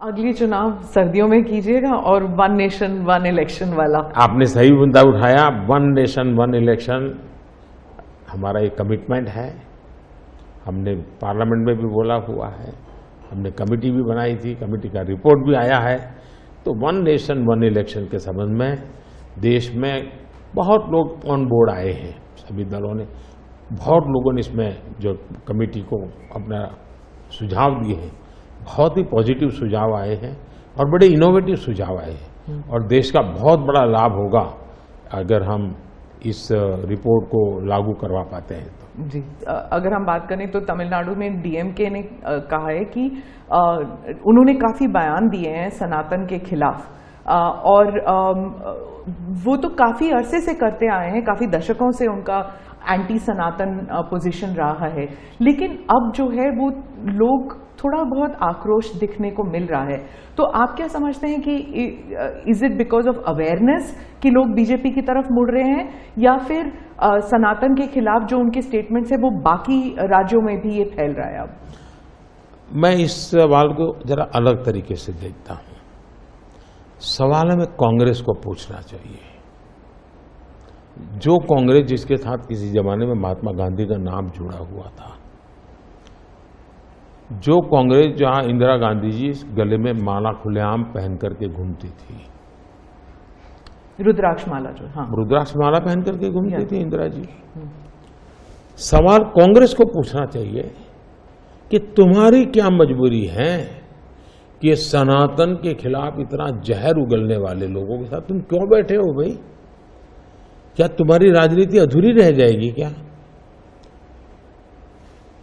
अगली चुनाव सर्दियों में कीजिएगा और वन नेशन वन इलेक्शन वाला। आपने सही मुद्दा उठाया। वन नेशन वन इलेक्शन हमारा एक कमिटमेंट है। हमने पार्लियामेंट में भी बोला हुआ है, हमने कमेटी भी बनाई थी, कमेटी का रिपोर्ट भी आया है। तो वन नेशन वन इलेक्शन के संबंध में देश में बहुत लोग ऑन बोर्ड आए हैं, सभी दलों ने, बहुत लोगों ने इसमें जो कमेटी को अपना सुझाव दिए हैं, बहुत ही पॉजिटिव सुझाव आए हैं और बड़े इनोवेटिव सुझाव आए हैं और देश का बहुत बड़ा लाभ होगा अगर हम इस रिपोर्ट को लागू करवा पाते हैं तो। जी, अगर हम बात करें तो तमिलनाडु में डीएमके ने कहा है कि उन्होंने काफी बयान दिए हैं सनातन के खिलाफ और वो तो काफी अरसे से करते आए हैं, काफी दशकों से उनका एंटी सनातन पोजीशन रहा है, लेकिन अब जो है वो लोग थोड़ा बहुत आक्रोश दिखने को मिल रहा है। तो आप क्या समझते हैं कि is it because of awareness कि लोग बीजेपी की तरफ मुड़ रहे हैं, या फिर सनातन के खिलाफ जो उनके स्टेटमेंट्स है वो बाकी राज्यों में भी ये फैल रहा है? अब मैं इस सवाल को जरा अलग तरीके से देखता हूं। सवाल हमें कांग्रेस को पूछना चाहिए। जो कांग्रेस जिसके साथ किसी जमाने में महात्मा गांधी का नाम जुड़ा हुआ था, जो कांग्रेस जहां इंदिरा गांधी जी गले में माला खुलेआम पहन करके घूमती थी, रुद्राक्ष माला, जो हाँ रुद्राक्ष माला पहन करके घूमती थी इंदिरा जी। सवाल कांग्रेस को पूछना चाहिए कि तुम्हारी क्या मजबूरी है कि सनातन के खिलाफ इतना जहर उगलने वाले लोगों के साथ तुम क्यों बैठे हो भाई? क्या तुम्हारी राजनीति अधूरी रह जाएगी क्या?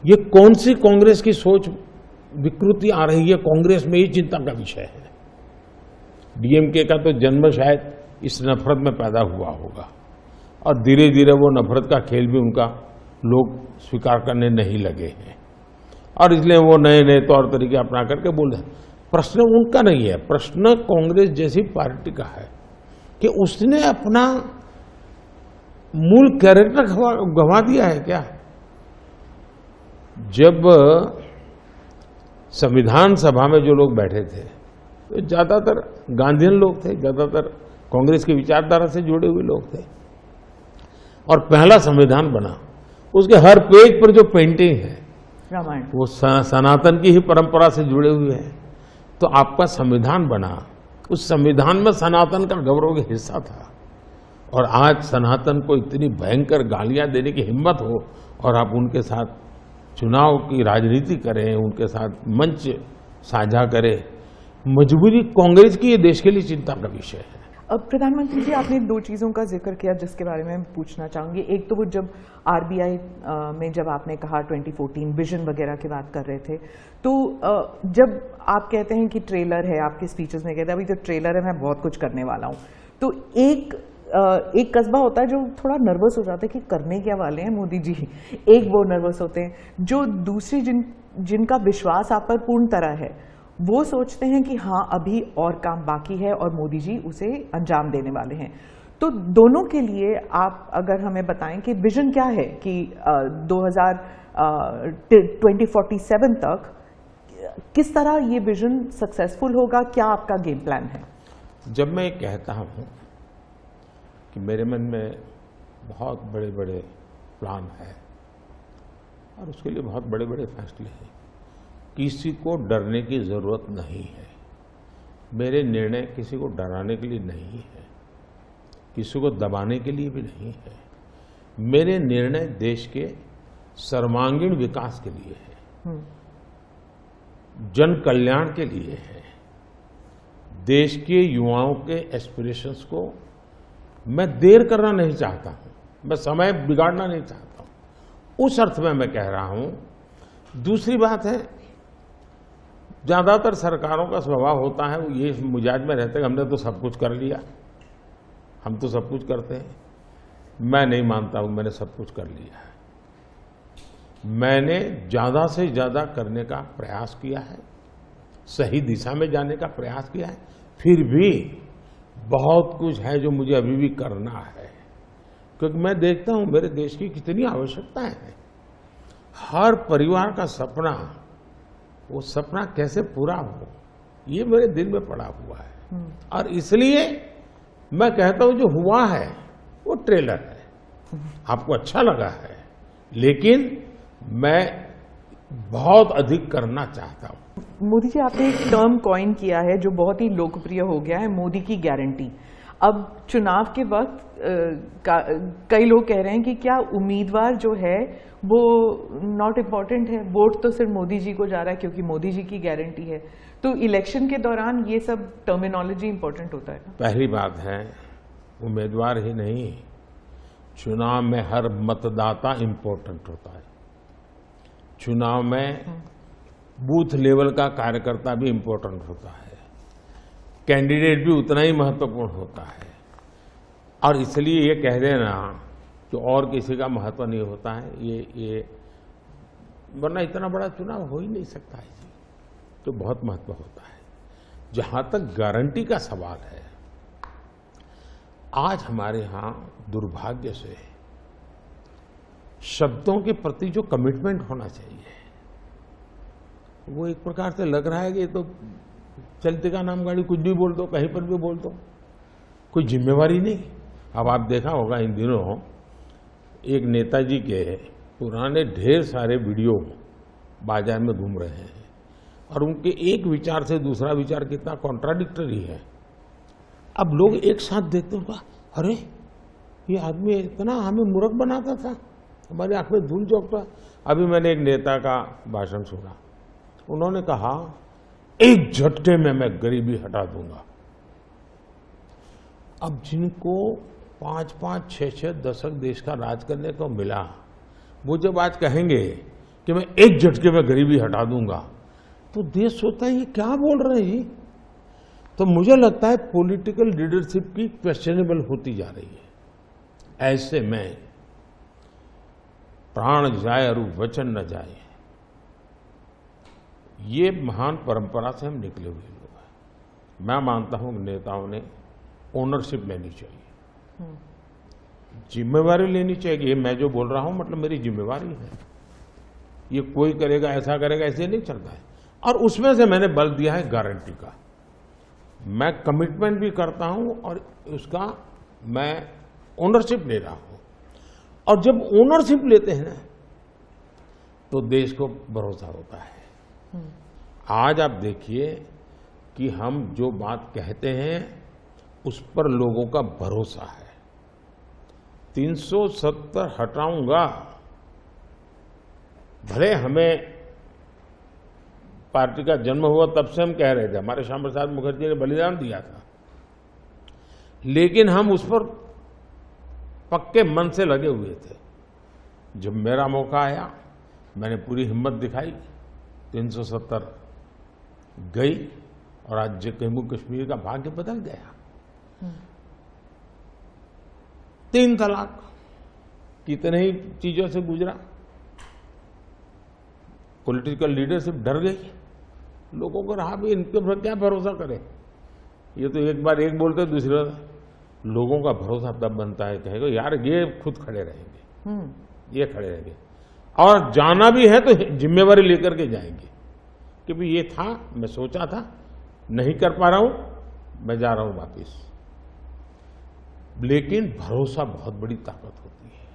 ये कौन सी कांग्रेस की सोच विकृति आ रही है? कांग्रेस में ही चिंता का विषय है। डीएमके का तो जन्म शायद इस नफरत में पैदा हुआ होगा और धीरे धीरे वो नफरत का खेल भी उनका लोग स्वीकार करने नहीं लगे हैं और इसलिए वो नए नए तौर तरीके अपना करके बोल रहे हैं। प्रश्न उनका नहीं है, प्रश्न कांग्रेस जैसी पार्टी का है कि उसने अपना मूल कैरेक्टर गंवा दिया है क्या? जब संविधान सभा में जो लोग बैठे थे तो ज्यादातर गांधीयन लोग थे, ज्यादातर कांग्रेस की विचारधारा से जुड़े हुए लोग थे और पहला संविधान बना, उसके हर पेज पर जो पेंटिंग है रामायण, वो सनातन की ही परंपरा से जुड़े हुए हैं। तो आपका संविधान बना, उस संविधान में सनातन का गौरव का हिस्सा था और आज सनातन को इतनी भयंकर गालियां देने की हिम्मत हो और आप उनके साथ चुनाव की राजनीति करें, उनके साथ मंच साझा करें। मजबूरी कांग्रेस की, ये देश के लिए चिंता का विषय है। अब प्रधानमंत्री जी, आपने दो चीजों का जिक्र किया जिसके बारे में पूछना चाहूंगी। एक तो वो जब आरबीआई में जब आपने कहा 2014 विजन वगैरह की बात कर रहे थे, तो जब आप कहते हैं कि ट्रेलर है, आपके स्पीचेस में कहते हैं अभी जो ट्रेलर है मैं बहुत कुछ करने वाला हूं, तो एक कस्बा होता है जो थोड़ा नर्वस हो जाता है कि करने क्या वाले हैं मोदी जी। एक वो नर्वस होते हैं, जो दूसरी जिनका विश्वास आप पर पूर्ण तरह है, वो सोचते हैं कि हाँ अभी और काम बाकी है और मोदी जी उसे अंजाम देने वाले हैं। तो दोनों के लिए आप अगर हमें बताएं कि विजन क्या है कि 2047 तक किस तरह ये विजन सक्सेसफुल होगा, क्या आपका गेम प्लान है? जब मैं कहता हूं कि मेरे मन में बहुत बड़े बड़े प्लान है और उसके लिए बहुत बड़े बड़े फैसले हैं, किसी को डरने की जरूरत नहीं है। मेरे निर्णय किसी को डराने के लिए नहीं है, किसी को दबाने के लिए भी नहीं है। मेरे निर्णय देश के सर्वांगीण विकास के लिए है, जन कल्याण के लिए है, देश के युवाओं के एस्पिरेशंस को मैं देर करना नहीं चाहता हूं, मैं समय बिगाड़ना नहीं चाहता हूं, उस अर्थ में मैं कह रहा हूं। दूसरी बात है, ज्यादातर सरकारों का स्वभाव होता है वो ये मिजाज में रहते हैं हमने तो सब कुछ कर लिया, हम तो सब कुछ करते हैं। मैं नहीं मानता हूं मैंने सब कुछ कर लिया है। मैंने ज्यादा से ज्यादा करने का प्रयास किया है, सही दिशा में जाने का प्रयास किया है, फिर भी बहुत कुछ है जो मुझे अभी भी करना है, क्योंकि मैं देखता हूं मेरे देश की कितनी आवश्यकताएं हैं। हर परिवार का सपना, वो सपना कैसे पूरा हो, ये मेरे दिल में पड़ा हुआ है। और इसलिए मैं कहता हूं जो हुआ है वो ट्रेलर है, आपको अच्छा लगा है, लेकिन मैं बहुत अधिक करना चाहता हूं। मोदी जी, आपने एक टर्म कॉइन किया है जो बहुत ही लोकप्रिय हो गया है, मोदी की गारंटी। अब चुनाव के वक्त कई लोग कह रहे हैं कि क्या उम्मीदवार जो है वो नॉट इम्पॉर्टेंट है, वोट तो सिर्फ मोदी जी को जा रहा है क्योंकि मोदी जी की गारंटी है। तो इलेक्शन के दौरान ये सब टर्मिनोलॉजी इंपॉर्टेंट होता है। पहली बात है, उम्मीदवार ही नहीं, चुनाव में हर मतदाता इंपॉर्टेंट होता है। चुनाव में बूथ लेवल का कार्यकर्ता भी इंपॉर्टेंट होता है, कैंडिडेट भी उतना ही महत्वपूर्ण होता है। और इसलिए ये कह देना कि और किसी का महत्व नहीं होता है, ये वरना इतना बड़ा चुनाव हो ही नहीं सकता है जी, तो बहुत महत्व होता है। जहां तक गारंटी का सवाल है, आज हमारे यहां दुर्भाग्य से शब्दों के प्रति जो कमिटमेंट होना चाहिए वो एक प्रकार से लग रहा है कि ये तो चलते का नाम गाड़ी, कुछ भी बोल दो, कहीं पर भी बोल दो, कोई जिम्मेवारी नहीं। अब आप देखा होगा इन दिनों एक नेताजी के पुराने ढेर सारे वीडियो बाजार में घूम रहे हैं और उनके एक विचार से दूसरा विचार कितना कॉन्ट्राडिक्टरी है। अब लोग एक साथ देखते हैं, अरे ये आदमी इतना हमें मूर्ख बनाता था, हमारी आंख में धूल झोंकता। अभी मैंने एक नेता का भाषण सुना, उन्होंने कहा एक झटके में मैं गरीबी हटा दूंगा। अब जिनको 5-5, 6-6 दशक देश का राज करने को मिला, वो जब आज कहेंगे कि मैं एक झटके में गरीबी हटा दूंगा, तो देश सोचता है ये क्या बोल रहे हैं जी। तो मुझे लगता है पॉलिटिकल लीडरशिप की क्वेश्चनेबल होती जा रही है। ऐसे में प्राण जाए और वचन न जाए, ये महान परंपरा से हम निकले हुए लोग हैं। मैं मानता हूं कि नेताओं ने ओनरशिप लेनी चाहिए, जिम्मेवारी लेनी चाहिए। ये मैं जो बोल रहा हूं मतलब मेरी जिम्मेवारी है, ये कोई करेगा ऐसा करेगा ऐसे नहीं चलता है। और उसमें से मैंने बल दिया है गारंटी का। मैं कमिटमेंट भी करता हूं और उसका मैं ओनरशिप ले रहा हूं। और जब ओनरशिप लेते हैं ना तो देश को भरोसा होता है। आज आप देखिए कि हम जो बात कहते हैं उस पर लोगों का भरोसा है। 370 हटाऊंगा, भले हमें पार्टी का जन्म हुआ तब से हम कह रहे थे, हमारे श्यामा प्रसाद मुखर्जी ने बलिदान दिया था, लेकिन हम उस पर पक्के मन से लगे हुए थे। जब मेरा मौका आया मैंने पूरी हिम्मत दिखाई, 370 गई और आज जम्मू कश्मीर का भाग्य बदल गया। 3 तलाक कितने ही चीजों से गुजरा, पॉलिटिकल लीडरशिप डर गई, लोगों को रहा भी इनके पर क्या भरोसा करे। ये तो एक बार एक बोलते दूसरी बार, लोगों का भरोसा तब बनता है कहेगा यार ये खुद खड़े रहेंगे, ये खड़े रहेंगे। और जाना भी है तो जिम्मेवारी लेकर के जाएंगे कि भाई ये था, मैं सोचा था, नहीं कर पा रहा हूं, मैं जा रहा हूं वापिस। लेकिन भरोसा बहुत बड़ी ताकत होती है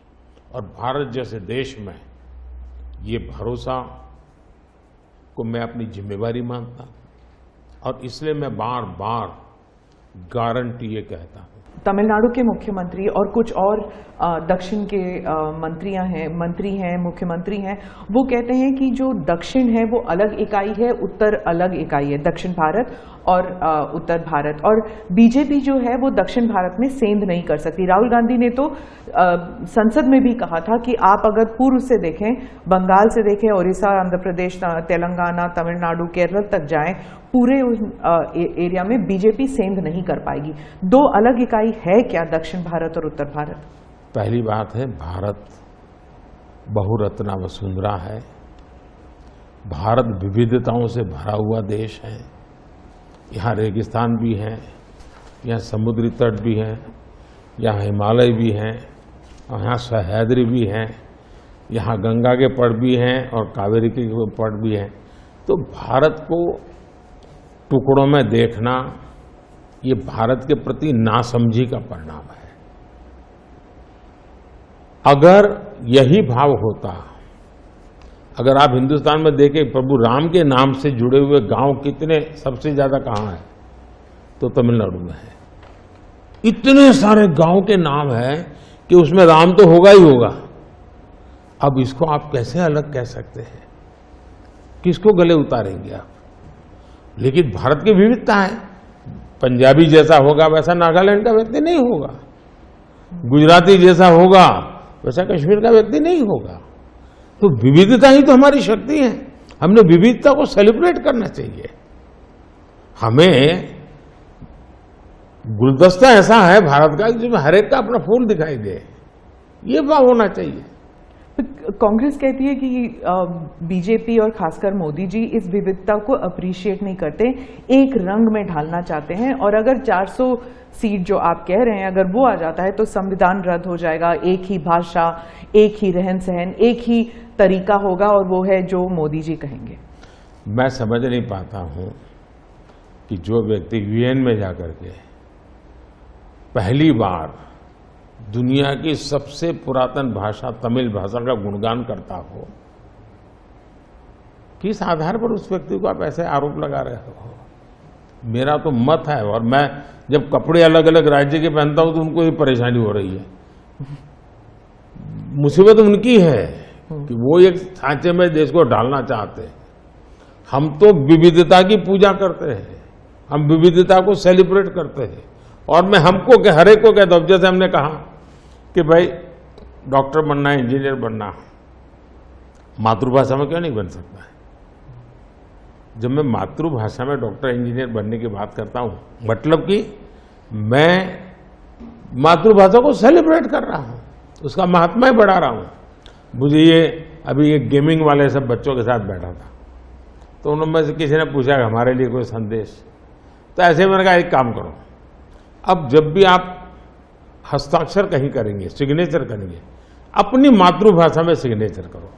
और भारत जैसे देश में ये भरोसा को मैं अपनी जिम्मेवारी मानता हूं और इसलिए मैं बार बार गारंटी ये कहता हूं। तमिलनाडु के मुख्यमंत्री और कुछ और दक्षिण के मंत्री हैं, मुख्यमंत्री हैं, वो कहते हैं कि जो दक्षिण है वो अलग इकाई है, उत्तर अलग इकाई है, दक्षिण भारत और उत्तर भारत। और बीजेपी जो है वो दक्षिण भारत में सेंध नहीं कर सकती। राहुल गांधी ने तो संसद में भी कहा था कि आप अगर पूर्व से देखें, बंगाल से देखें, उड़ीसा, आंध्र प्रदेश, तेलंगाना, तमिलनाडु, केरल तक जाएं, पूरे एरिया में बीजेपी सेंध नहीं कर पाएगी। 2 अलग इकाई है क्या दक्षिण भारत और उत्तर भारत? पहली बात है, भारत बहुरत्ना वसुंधरा है। भारत विविधताओं से भरा हुआ देश है। यहाँ रेगिस्तान भी है, यहाँ समुद्री तट भी है, यहाँ हिमालय भी हैं, और यहाँ सह्याद्री भी हैं, यहाँ गंगा के पट भी हैं और कावेरी के पट भी हैं। तो भारत को टुकड़ों में देखना, ये भारत के प्रति नासमझी का परिणाम है। अगर यही भाव होता, अगर आप हिंदुस्तान में देखें प्रभु राम के नाम से जुड़े हुए गांव कितने सबसे ज्यादा कहां है, तो तमिलनाडु में है। इतने सारे गांव के नाम है कि उसमें राम तो होगा ही होगा। अब इसको आप कैसे अलग कह सकते हैं? किसको गले उतारेंगे आप? लेकिन भारत की विविधता है। पंजाबी जैसा होगा वैसा नागालैंड का व्यक्ति नहीं होगा, गुजराती जैसा होगा वैसा कश्मीर का व्यक्ति नहीं होगा। तो विविधता ही तो हमारी शक्ति है। हमने विविधता को सेलिब्रेट करना चाहिए। हमें गुलदस्ता ऐसा है भारत का जिसमें हर एक का अपना फूल दिखाई दे, ये भाव होना चाहिए। कांग्रेस कहती है कि बीजेपी और खासकर मोदी जी इस विविधता को अप्रिशिएट नहीं करते, एक रंग में ढालना चाहते हैं, और अगर 400 सीट जो आप कह रहे हैं अगर वो आ जाता है तो संविधान रद्द हो जाएगा, एक ही भाषा, एक ही रहन सहन, एक ही तरीका होगा, और वो है जो मोदी जी कहेंगे। मैं समझ नहीं पाता हूं कि जो व्यक्ति यूएन में जाकर के पहली बार दुनिया की सबसे पुरातन भाषा तमिल भाषा का गुणगान करता हो, किस आधार पर उस व्यक्ति को आप ऐसे आरोप लगा रहे हो? मेरा तो मत है, और मैं जब कपड़े अलग अलग राज्य के पहनता हूं तो उनको ये परेशानी हो रही है। मुसीबत उनकी है कि वो एक सांचे में देश को डालना चाहते हैं। हम तो विविधता की पूजा करते हैं, हम विविधता को सेलिब्रेट करते हैं। और मैं हमको हर एक को कहता हूं, जैसे हमने कहा कि भाई डॉक्टर बनना है, इंजीनियर बनना, मातृभाषा में क्यों नहीं बन सकता है? जब मैं मातृभाषा में डॉक्टर इंजीनियर बनने की बात करता हूं, मतलब कि मैं मातृभाषा को सेलिब्रेट कर रहा हूं, उसका महात्मा बढ़ा रहा हूं। मुझे ये अभी एक गेमिंग वाले सब बच्चों के साथ बैठा था, तो उनमें से किसी ने पूछा हमारे लिए कोई संदेश, तो ऐसे मैंने कहा एक काम करो, अब जब भी आप हस्ताक्षर कहीं करेंगे, सिग्नेचर करेंगे, अपनी मातृभाषा में सिग्नेचर करो,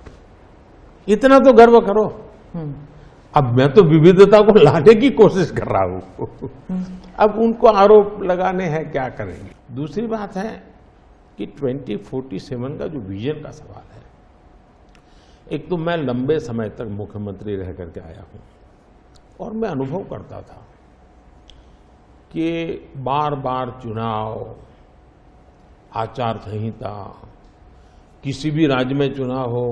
इतना तो गर्व करो। अब मैं तो विविधता को लाने की कोशिश कर रहा हूं, अब उनको आरोप लगाने हैं, क्या करेंगे? दूसरी बात है कि 2047 का जो विजन का सवाल है, एक तो मैं लंबे समय तक मुख्यमंत्री रह करके आया हूं और मैं अनुभव करता था कि बार बार चुनाव, आचार संहिता, किसी भी राज्य में चुनाव हो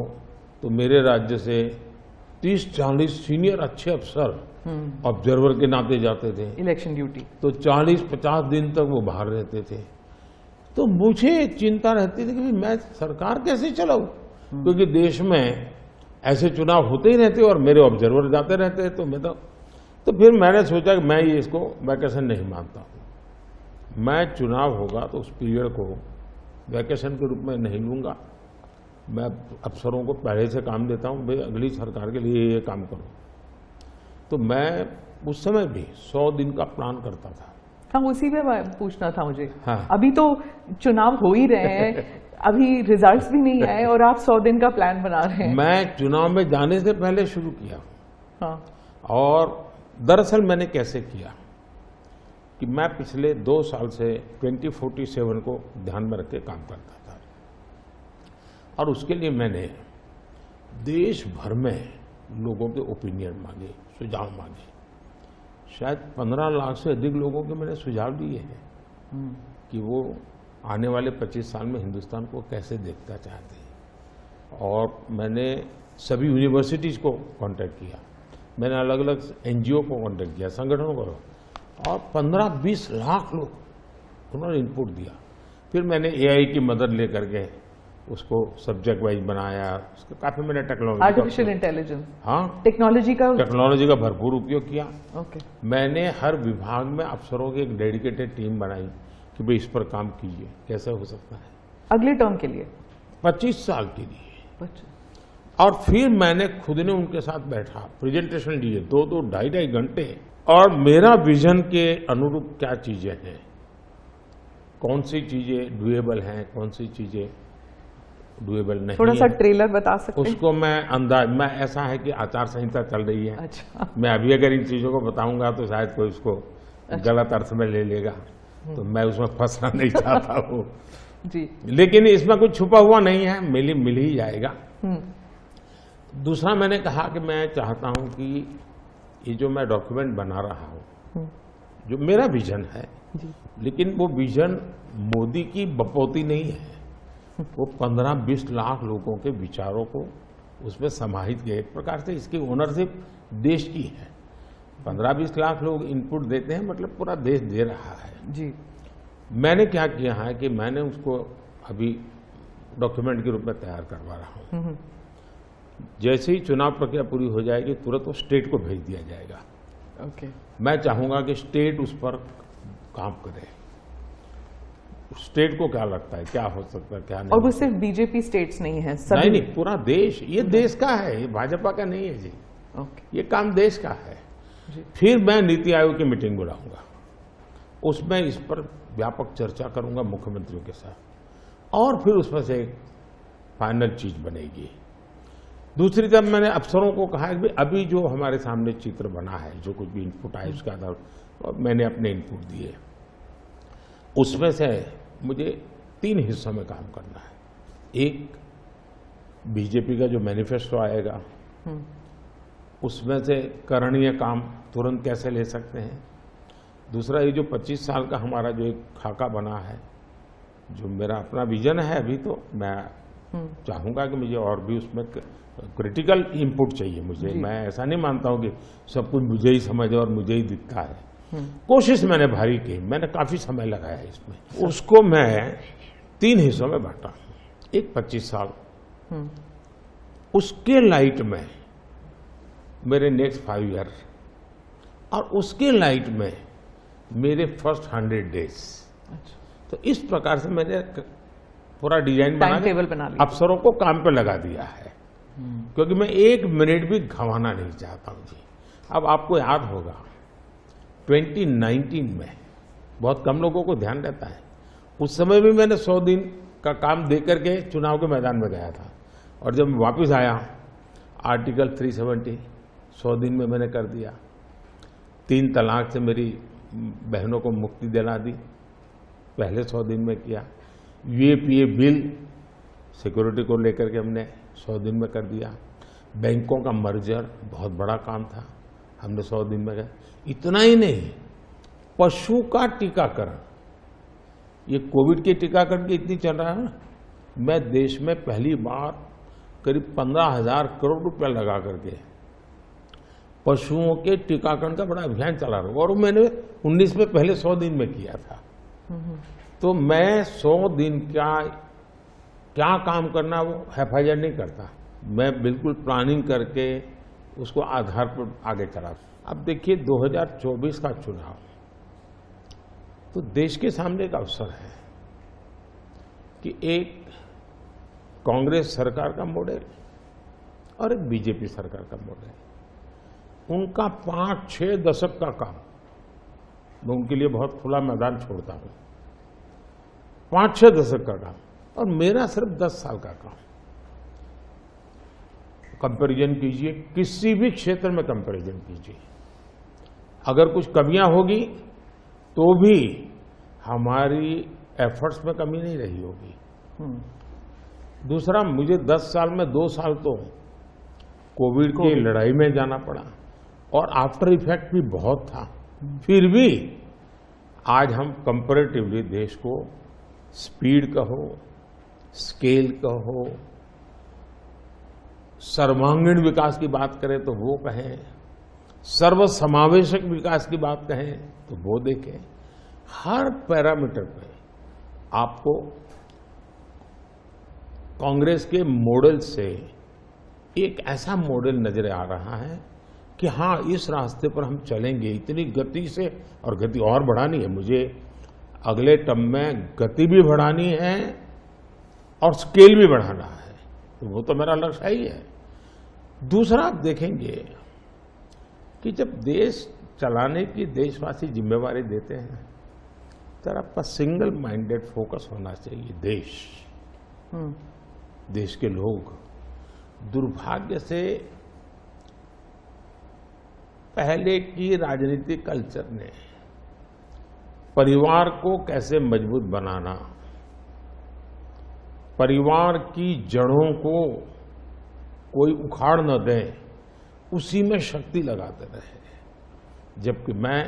तो मेरे राज्य से 30-40 सीनियर अच्छे अफसर ऑब्जर्वर के नाते जाते थे इलेक्शन ड्यूटी, तो 40-50 दिन तक वो बाहर रहते थे। तो मुझे चिंता रहती थी कि मैं सरकार कैसे चलाऊं, क्योंकि देश में ऐसे चुनाव होते ही रहते और मेरे ऑब्जर्वर जाते रहते। तो फिर मैंने सोचा कि मैं ये इसको वैकेशन नहीं मानता हूं। मैं चुनाव होगा तो उस पीरियड को वैकेशन के रूप में नहीं लूंगा। मैं अफसरों को पहले से काम देता हूं, भाई अगली सरकार के लिए ये काम करो। तो मैं उस समय भी 100 दिन का प्लान करता था। हाँ, उसी में पूछना था मुझे। हाँ। अभी तो चुनाव हो ही रहे हैं, अभी रिजल्ट्स भी नहीं आए और आप 100 दिन का प्लान बना रहे हैं। मैं चुनाव में जाने से पहले शुरू किया। हाँ। और दरअसल मैंने कैसे किया कि मैं पिछले 2 साल से 2047 को ध्यान में रख के काम करता था, और उसके लिए मैंने देश भर में लोगों के ओपिनियन मांगे, सुझाव मांगे। शायद 15 लाख से अधिक लोगों के मैंने सुझाव दिए हैं कि वो आने वाले 25 साल में हिंदुस्तान को कैसे देखना चाहते हैं। और मैंने सभी यूनिवर्सिटीज़ को कांटेक्ट किया, मैंने अलग अलग एनजीओ को कांटेक्ट किया, संगठनों को, और 15-20 लाख लोग उन्होंने इनपुट दिया। फिर मैंने एआई की मदद लेकर के उसको सब्जेक्ट वाइज बनाया। उसका काफी मैंने टेक्नोलॉजी, आर्टिफिशियल इंटेलिजेंस, हाँ, टेक्नोलॉजी का भरपूर उपयोग किया। ओके। मैंने हर विभाग में अफसरों की एक डेडिकेटेड टीम बनाई कि भाई इस पर काम कीजिए, कैसे हो सकता है अगले टर्म के लिए, 25 साल के लिए। 25। और फिर मैंने खुद ने उनके साथ बैठा, प्रेजेंटेशन दिए 2-2, 2.5 घंटे, और मेरा विजन के अनुरूप क्या चीजें हैं, कौन सी चीजें डुएबल हैं, कौन सी चीजें डुएबल नहीं थोड़ा सा है। ट्रेलर बता सकते हैं? उसको मैं ऐसा है कि आचार संहिता चल रही है। अच्छा। मैं अभी अगर इन चीज़ों को बताऊंगा तो शायद कोई उसको गलत अर्थ में ले लेगा, तो मैं उसमें फंसना नहीं चाहता हूँ जी। लेकिन इसमें कुछ छुपा हुआ नहीं है, मिल ही जाएगा। दूसरा मैंने कहा कि मैं चाहता हूं कि ये जो मैं डॉक्यूमेंट बना रहा हूं, जो मेरा विजन है, लेकिन वो विजन मोदी की बपौती नहीं है, वो 15-20 लाख लोगों के विचारों को उसमें समाहित किया। एक प्रकार से इसकी ओनरशिप देश की है। 15-20 लाख लोग इनपुट देते हैं, मतलब पूरा देश दे रहा है जी। मैंने क्या किया है कि मैंने उसको अभी डॉक्यूमेंट के रूप में तैयार करवा रहा हूं। जैसे ही चुनाव प्रक्रिया पूरी हो जाएगी तुरंत वो स्टेट को भेज दिया जाएगा। ओके। मैं चाहूंगा कि स्टेट उस पर काम करे। स्टेट को क्या लगता है, क्या हो सकता है, क्या नहीं। और वो सिर्फ बीजेपी स्टेट्स नहीं है, सभी। नहीं, पूरा देश, ये देश का है, ये भाजपा का नहीं है जी। ओके। ये काम देश का है जी। फिर मैं नीति आयोग की मीटिंग बुलाऊंगा, उसमें इस पर व्यापक चर्चा करूंगा मुख्यमंत्रियों के साथ, और फिर उसमें से एक फाइनल चीज बनेगी। दूसरी तरफ मैंने अफसरों को कहा कि अभी जो हमारे सामने चित्र बना है, जो कुछ भी इनपुट आए उसके आधार पर मैंने अपने इनपुट दिए, उसमें से मुझे 3 हिस्सों में काम करना है। एक, बीजेपी का जो मैनिफेस्टो आएगा उसमें से करणीय काम तुरंत कैसे ले सकते हैं। दूसरा, ये जो 25 साल का हमारा जो एक खाका बना है, जो मेरा अपना विजन है, अभी तो मैं चाहूंगा कि मुझे और भी उसमें क्रिटिकल इनपुट चाहिए मुझे। मैं ऐसा नहीं मानता हूं कि सब कुछ मुझे ही समझ और मुझे ही दिखता है। कोशिश मैंने भारी की, मैंने काफी समय लगाया इसमें। उसको मैं 3 हिस्सों में बांटा। एक 25 साल, उसके लाइट में मेरे नेक्स्ट 5 ईयर, और उसके लाइट में मेरे फर्स्ट 100 डेज। तो इस प्रकार से मैंने पूरा डिजाइन टाइम टेबल बना लिया, अफसरों को काम पे लगा दिया है, क्योंकि मैं 1 मिनट भी गंवाना नहीं चाहता हूं जी। अब आपको याद होगा 2019 में बहुत कम लोगों को ध्यान रहता है, उस समय भी मैंने 100 दिन का काम दे करके चुनाव के मैदान में गया था, और जब मैं वापस आया आर्टिकल 370 100 दिन में मैंने कर दिया। 3 तलाक से मेरी बहनों को मुक्ति दिला दी, पहले 100 दिन में किया। यूएपीए बिल सिक्योरिटी को लेकर के हमने 100 दिन में कर दिया। बैंकों का मर्जर बहुत बड़ा काम था, हमने 100 दिन में किया। इतना ही नहीं, पशु का टीकाकरण, ये कोविड के टीकाकरण की इतनी चल रहा है ना, मैं देश में पहली बार करीब 15,000 करोड़ रुपया लगा करके पशुओं के टीकाकरण का बड़ा अभियान चला रहा हूं, और मैंने 19 में पहले 100 दिन में किया था। तो मैं 100 दिन का क्या काम करना वो एफआईआर नहीं करता, मैं बिल्कुल प्लानिंग करके उसको आधार पर आगे चला। अब देखिए 2024 का चुनाव, तो देश के सामने एक अवसर है कि एक कांग्रेस सरकार का मॉडल और एक बीजेपी सरकार का मॉडल, उनका 5-6 दशक का काम, मैं उनके लिए बहुत खुला मैदान छोड़ता हूं। 5-6 दशक का काम, और मेरा सिर्फ 10 साल का काम। कंपैरिजन कीजिए, किसी भी क्षेत्र में कंपैरिजन कीजिए, अगर कुछ कमियां होगी तो भी हमारी एफर्ट्स में कमी नहीं रही होगी। दूसरा, मुझे 10 साल में 2 साल तो कोविड की लड़ाई में जाना पड़ा, और आफ्टर इफेक्ट भी बहुत था। फिर भी आज हम कंपैरेटिवली देश को स्पीड कहो, स्केल कहो, सर्वांगीण विकास की बात करें तो वो कहें, सर्वसमावेशक विकास की बात कहें तो वो देखें, हर पैरामीटर पे आपको कांग्रेस के मॉडल से एक ऐसा मॉडल नजर आ रहा है कि हाँ, इस रास्ते पर हम चलेंगे इतनी गति से, और गति और बढ़ानी है मुझे। अगले टर्म में गति भी बढ़ानी है और स्केल भी बढ़ाना है, तो वो तो मेरा लक्ष्य ही है। दूसरा, आप देखेंगे कि जब देश चलाने की देशवासी जिम्मेवारी देते हैं तो आपका सिंगल माइंडेड फोकस होना चाहिए देश। देश के लोग दुर्भाग्य से पहले की राजनीतिक कल्चर ने परिवार को कैसे मजबूत बनाना, परिवार की जड़ों को कोई उखाड़ न दे, उसी में शक्ति लगाते रहे। जबकि मैं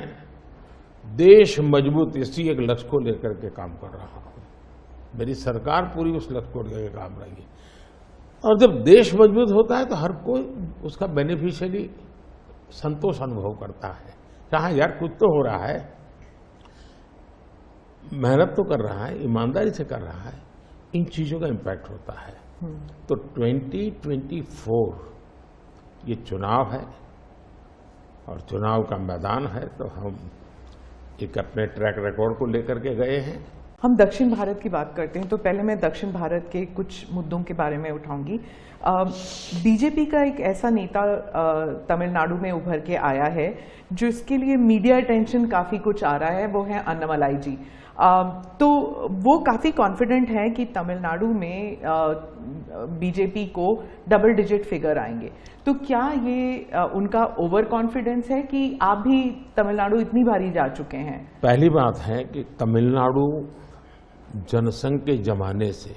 देश मजबूत इसी एक लक्ष्य को लेकर के काम कर रहा हूं। मेरी सरकार पूरी उस लक्ष्य को लेकर काम रही। और जब देश मजबूत होता है तो हर कोई उसका बेनिफिशियरी संतोष अनुभव करता है। कहा यार कुछ तो हो रहा है, मेहनत तो कर रहा है, ईमानदारी से कर रहा है, इन चीजों का इम्पैक्ट होता है। तो 2024 ये चुनाव है और चुनाव का मैदान है, तो हम एक अपने ट्रैक रिकॉर्ड को लेकर के गए हैं। हम दक्षिण भारत की बात करते हैं तो पहले मैं दक्षिण भारत के कुछ मुद्दों के बारे में उठाऊंगी। बीजेपी का एक ऐसा नेता तमिलनाडु में उभर के आया है जो इसके लिए मीडिया अटेंशन काफी कुछ आ रहा है, वो है अन्नामलाई जी। तो वो काफी कॉन्फिडेंट है कि तमिलनाडु में बीजेपी को डबल डिजिट फिगर आएंगे। तो क्या ये उनका ओवर कॉन्फिडेंस है कि आप भी तमिलनाडु इतनी बारी जा चुके हैं? पहली बात है कि तमिलनाडु जनसंघ के जमाने से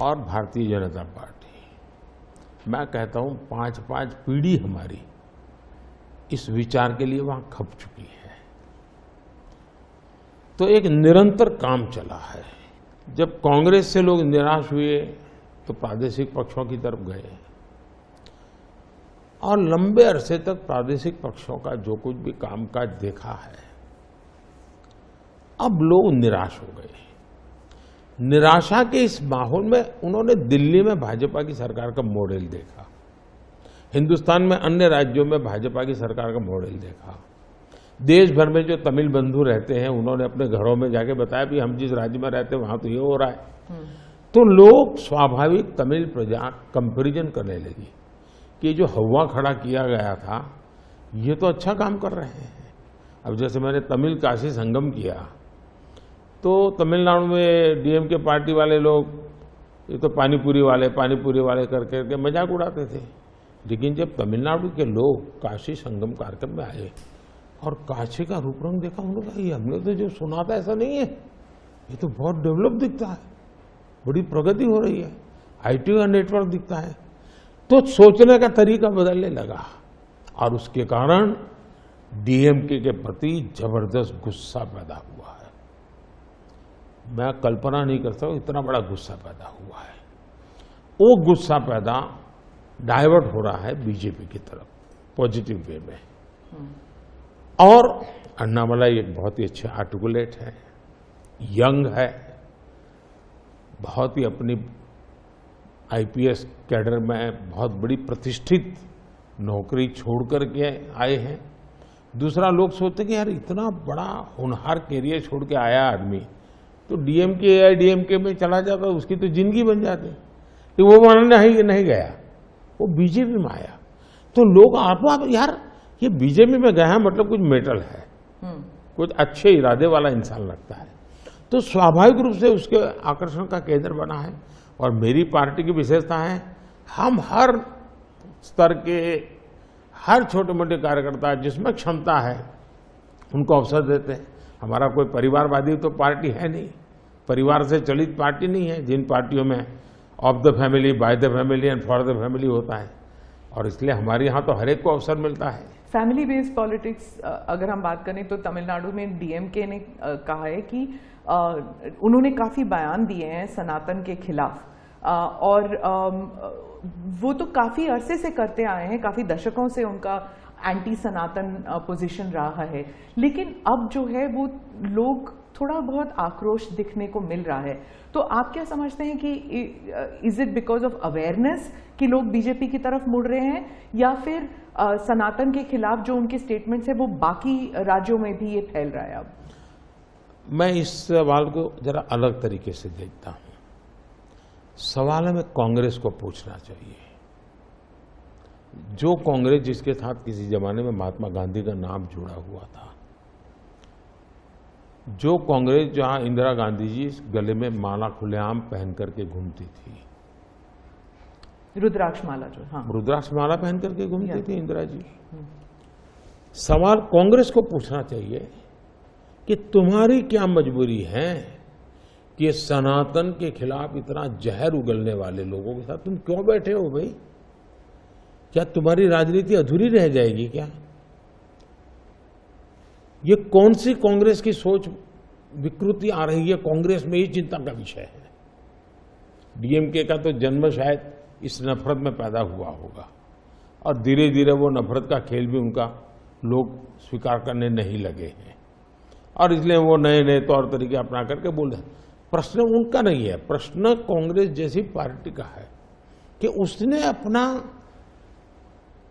और भारतीय जनता पार्टी, मैं कहता हूं 5-5 पीढ़ी हमारी इस विचार के लिए वहां खप चुकी है। तो एक निरंतर काम चला है। जब कांग्रेस से लोग निराश हुए तो प्रादेशिक पक्षों की तरफ गए और लंबे अरसे तक प्रादेशिक पक्षों का जो कुछ भी कामकाज देखा है, अब लोग निराश हो गए। निराशा के इस माहौल में उन्होंने दिल्ली में भाजपा की सरकार का मॉडल देखा, हिंदुस्तान में अन्य राज्यों में भाजपा की सरकार का मॉडल देखा, देश भर में जो तमिल बंधु रहते हैं उन्होंने अपने घरों में जाके बताया भी हम जिस राज्य में रहते हैं वहां तो ये हो रहा है। तो लोग स्वाभाविक तमिल प्रजा कंपैरिजन करने लगी कि जो हवा खड़ा किया गया था ये तो अच्छा काम कर रहे हैं। अब जैसे मैंने तमिल काशी संगम किया तो तमिलनाडु में डीएमके पार्टी वाले लोग ये तो पानीपुरी वाले करके मजाक उड़ाते थे। लेकिन जब तमिलनाडु के लोग काशी संगम कार्यक्रम में आए और काशी का रूप रंग देखा, उन्होंने कहा ये हमने तो जो सुना था ऐसा नहीं है, ये तो बहुत डेवलप दिखता है, बड़ी प्रगति हो रही है, आईटी का नेटवर्क दिखता है। तो सोचने का तरीका बदलने लगा और उसके कारण डीएमके के प्रति जबरदस्त गुस्सा पैदा हुआ है। मैं कल्पना नहीं कर सकता इतना बड़ा गुस्सा पैदा हुआ है। वो गुस्सा पैदा डाइवर्ट हो रहा है बीजेपी की तरफ पॉजिटिव वे में। और अन्नामलाई एक बहुत ही अच्छे आर्टिकुलेट है, यंग है, बहुत ही अपनी आईपीएस कैडर में बहुत बड़ी प्रतिष्ठित नौकरी छोड़ करके आए हैं। दूसरा, लोग सोचते कि यार इतना बड़ा होनहार कैरियर छोड़ के आया आदमी तो डीएमके एआईडीएमके में चला जाता, उसकी तो जिंदगी बन जाती। तो वो मानने नहीं गया, वो बीजेपी में आया। तो लोग आप यार ये बीजेपी में गया मतलब कुछ मेटल है, कुछ अच्छे इरादे वाला इंसान लगता है। तो स्वाभाविक रूप से उसके आकर्षण का केंद्र बना है। और मेरी पार्टी की विशेषता है, हम हर स्तर के हर छोटे मोटे कार्यकर्ता जिसमें क्षमता है उनको अवसर देते हैं। हमारा कोई परिवारवादी तो पार्टी है नहीं, परिवार से चलित पार्टी नहीं है। जिन पार्टियों में of the family, by the family and for the family होता है, और इसलिए हमारे यहाँ तो हर एक को अवसर मिलता है। फैमिली बेस्ड पॉलिटिक्स अगर हम बात करें तो तमिलनाडु में डीएमके ने कहा है कि उन्होंने काफी बयान दिए हैं सनातन के खिलाफ, और वो तो काफी अरसे से करते आए हैं, काफी दशकों से उनका एंटी सनातन पोजीशन रहा है। लेकिन अब जो है वो लोग थोड़ा बहुत आक्रोश दिखने को मिल रहा है। तो आप क्या समझते हैं कि is it because of awareness कि लोग बीजेपी की तरफ मुड़ रहे हैं, या फिर सनातन के खिलाफ जो उनके स्टेटमेंट्स है वो बाकी राज्यों में भी ये फैल रहा है? अब मैं इस सवाल को जरा अलग तरीके से देखता हूं। सवाल हमें कांग्रेस को पूछना चाहिए। जो कांग्रेस जिसके साथ किसी जमाने में महात्मा गांधी का नाम जुड़ा हुआ था, जो कांग्रेस जहां इंदिरा गांधी जी गले में माला खुलेआम पहन करके घूमती थी, रुद्राक्ष माला जो, हाँ, रुद्राक्ष माला पहन करके घूमती थी इंदिरा जी। सवाल कांग्रेस को पूछना चाहिए कि तुम्हारी क्या मजबूरी है कि सनातन के खिलाफ इतना जहर उगलने वाले लोगों के साथ तुम क्यों बैठे हो भाई? क्या तुम्हारी राजनीति अधूरी रह जाएगी क्या? ये कौन सी कांग्रेस की सोच विकृति आ रही है कांग्रेस में, ये चिंता का विषय है। डीएमके का तो जन्म शायद इस नफरत में पैदा हुआ होगा और धीरे धीरे वो नफरत का खेल भी उनका लोग स्वीकार करने नहीं लगे हैं और इसलिए वो नए नए तौर तरीके अपना करके बोल रहे हैं। प्रश्न उनका नहीं है, प्रश्न कांग्रेस जैसी पार्टी का है कि उसने अपना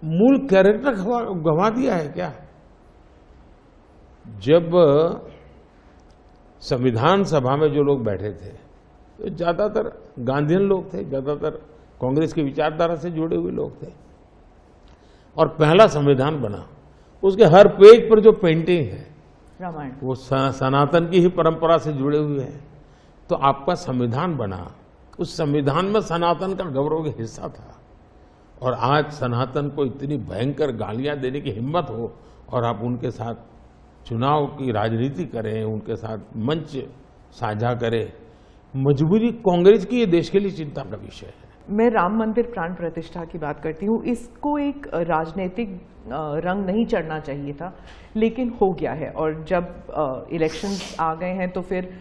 मूल कैरेक्टर गंवा दिया है क्या? जब संविधान सभा में जो लोग बैठे थे तो ज्यादातर गांधीयन लोग थे, ज्यादातर कांग्रेस की विचारधारा से जुड़े हुए लोग थे और पहला संविधान बना, उसके हर पेज पर जो पेंटिंग है रामायण, वो सनातन की ही परंपरा से जुड़े हुए हैं। तो आपका संविधान बना, उस संविधान में सनातन का गौरव का हिस्सा था और आज सनातन को इतनी भयंकर गालियां देने की हिम्मत हो और आप उनके साथ चुनाव की राजनीति करें, उनके साथ मंच साझा करें, मजबूरी कांग्रेस की ये देश के लिए चिंता का विषय है। मैं राम मंदिर प्राण प्रतिष्ठा की बात करती हूँ, इसको एक राजनीतिक रंग नहीं चढ़ना चाहिए था, लेकिन हो गया है और जब इलेक्शंस आ गए हैं तो फिर